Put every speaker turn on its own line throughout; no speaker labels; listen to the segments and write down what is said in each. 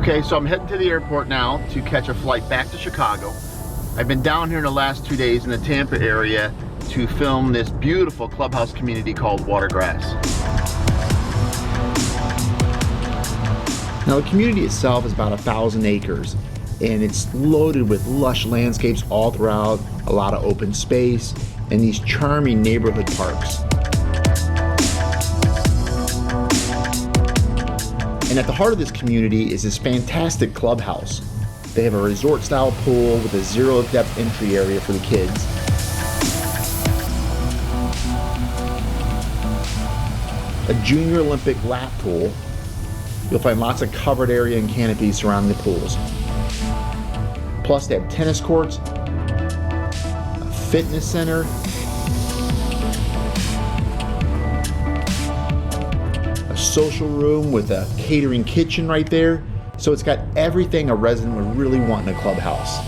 Okay, so I'm heading to the airport now to catch a flight back to Chicago. I've been down here in the last 2 days in the Tampa area to film this beautiful clubhouse community called Watergrass. Now the community itself is about 1,000 acres and it's loaded with lush landscapes all throughout, a lot of open space, and these charming neighborhood parks. And at the heart of this community is this fantastic clubhouse. They have a resort-style pool with a zero-depth entry area for the kids. A junior Olympic lap pool. You'll find lots of covered area and canopies surrounding the pools. Plus they have tennis courts, a fitness center, a social room with a catering kitchen right there. So it's got everything a resident would really want in a clubhouse.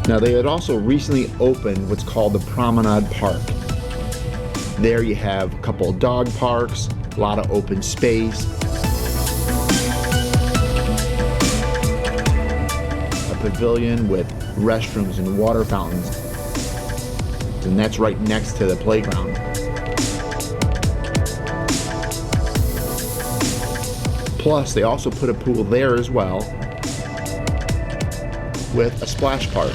Now they had also recently opened what's called the Promenade Park. There you have a couple of dog parks, a lot of open space, a pavilion with restrooms and water fountains, and that's right next to the playground. Plus they also put a pool there as well with a splash park.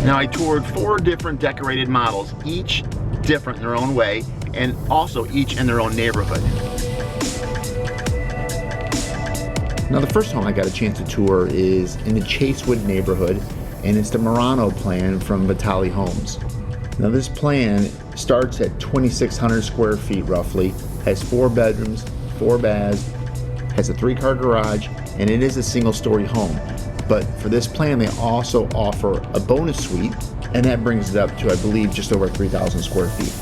Now I toured 4 different decorated models, each different in their own way, and also each in their own neighborhood. Now the first home I got a chance to tour is in the Chasewood neighborhood, and it's the Murano plan from Vitale Homes. Now this plan starts at 2,600 square feet roughly, has 4 bedrooms, 4 baths, has a 3-car garage, and it is a single-story home. But for this plan, they also offer a bonus suite, and that brings it up to, I believe, just over 3,000 square feet.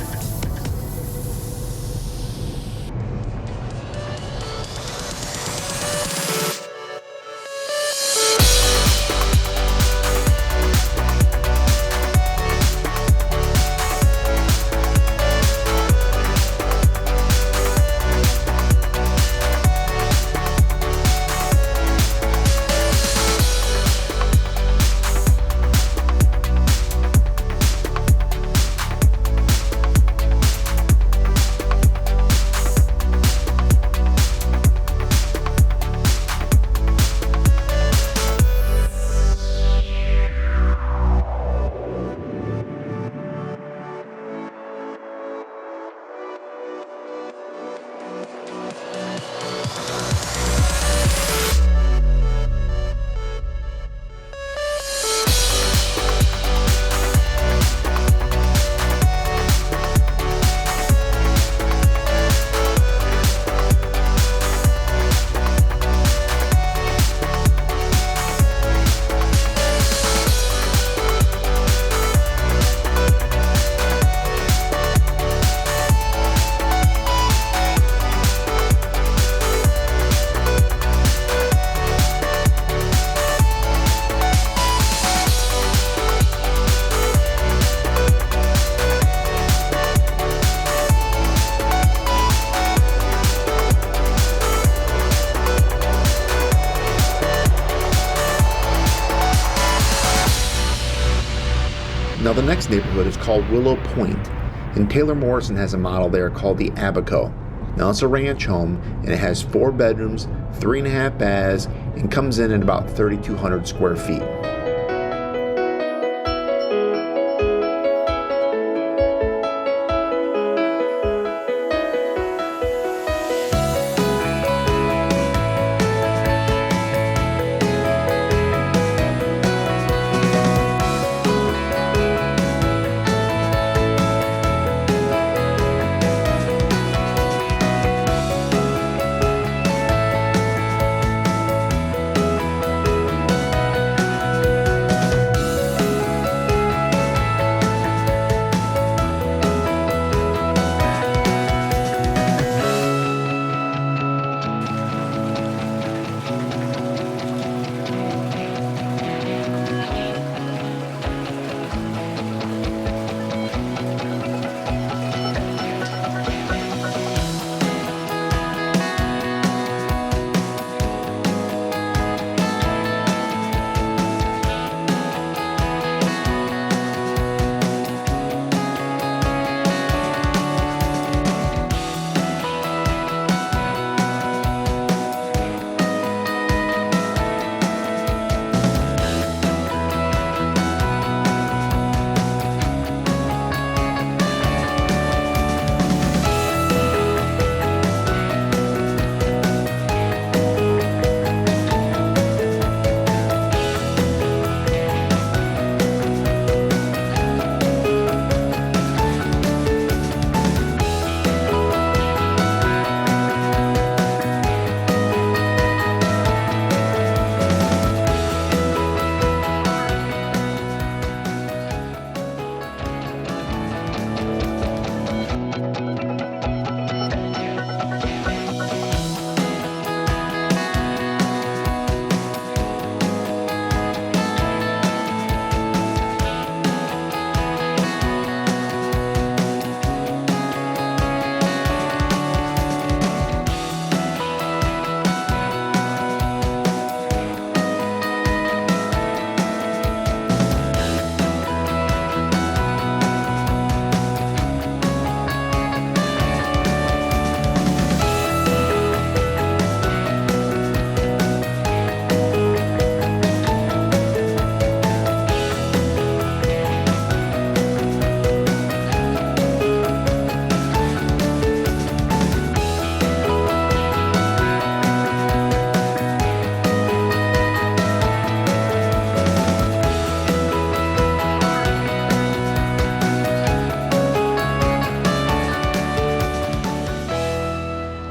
Now the next neighborhood is called Willow Point, and Taylor Morrison has a model there called the Abaco. Now it's a ranch home, and it has 4 bedrooms, 3.5 baths, and comes in at about 3,200 square feet.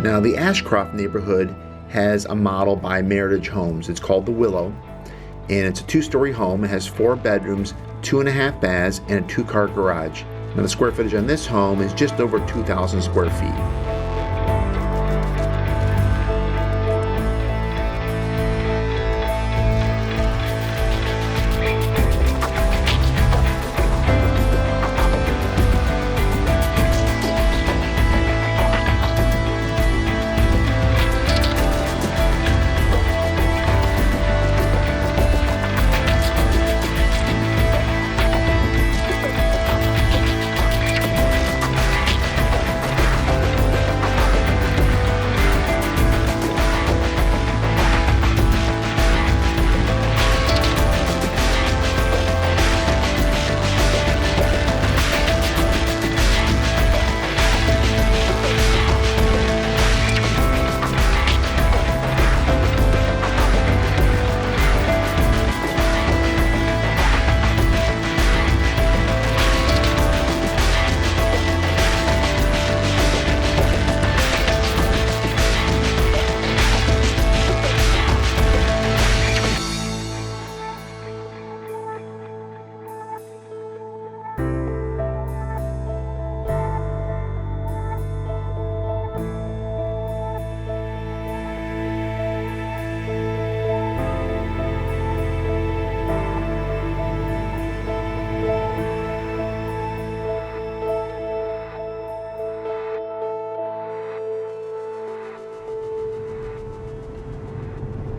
Now, the Ashcroft neighborhood has a model by Meritage Homes. It's called the Willow, and it's a 2-story home. It has 4 bedrooms, 2.5 baths, and a 2-car garage. Now, the square footage on this home is just over 2,000 square feet.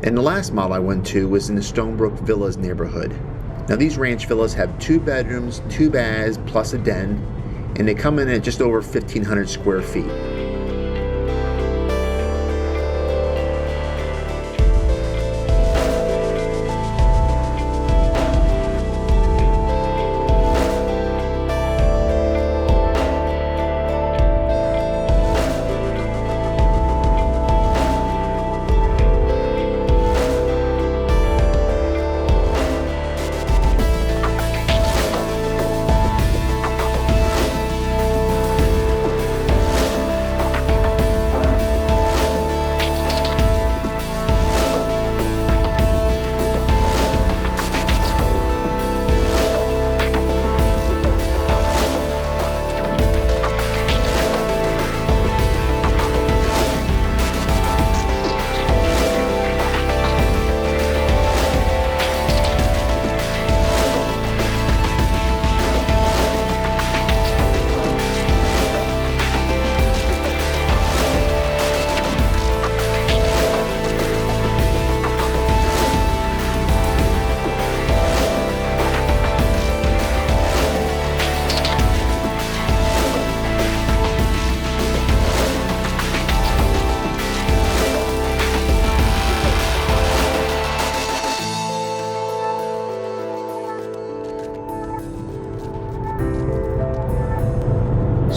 And the last model I went to was in the Stonebrook Villas neighborhood. Now, these ranch villas have 2 bedrooms, 2 baths, plus a den, and they come in at just over 1,500 square feet.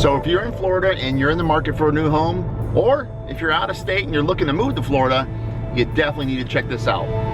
So if you're in Florida and you're in the market for a new home, or if you're out of state and you're looking to move to Florida, you definitely need to check this out.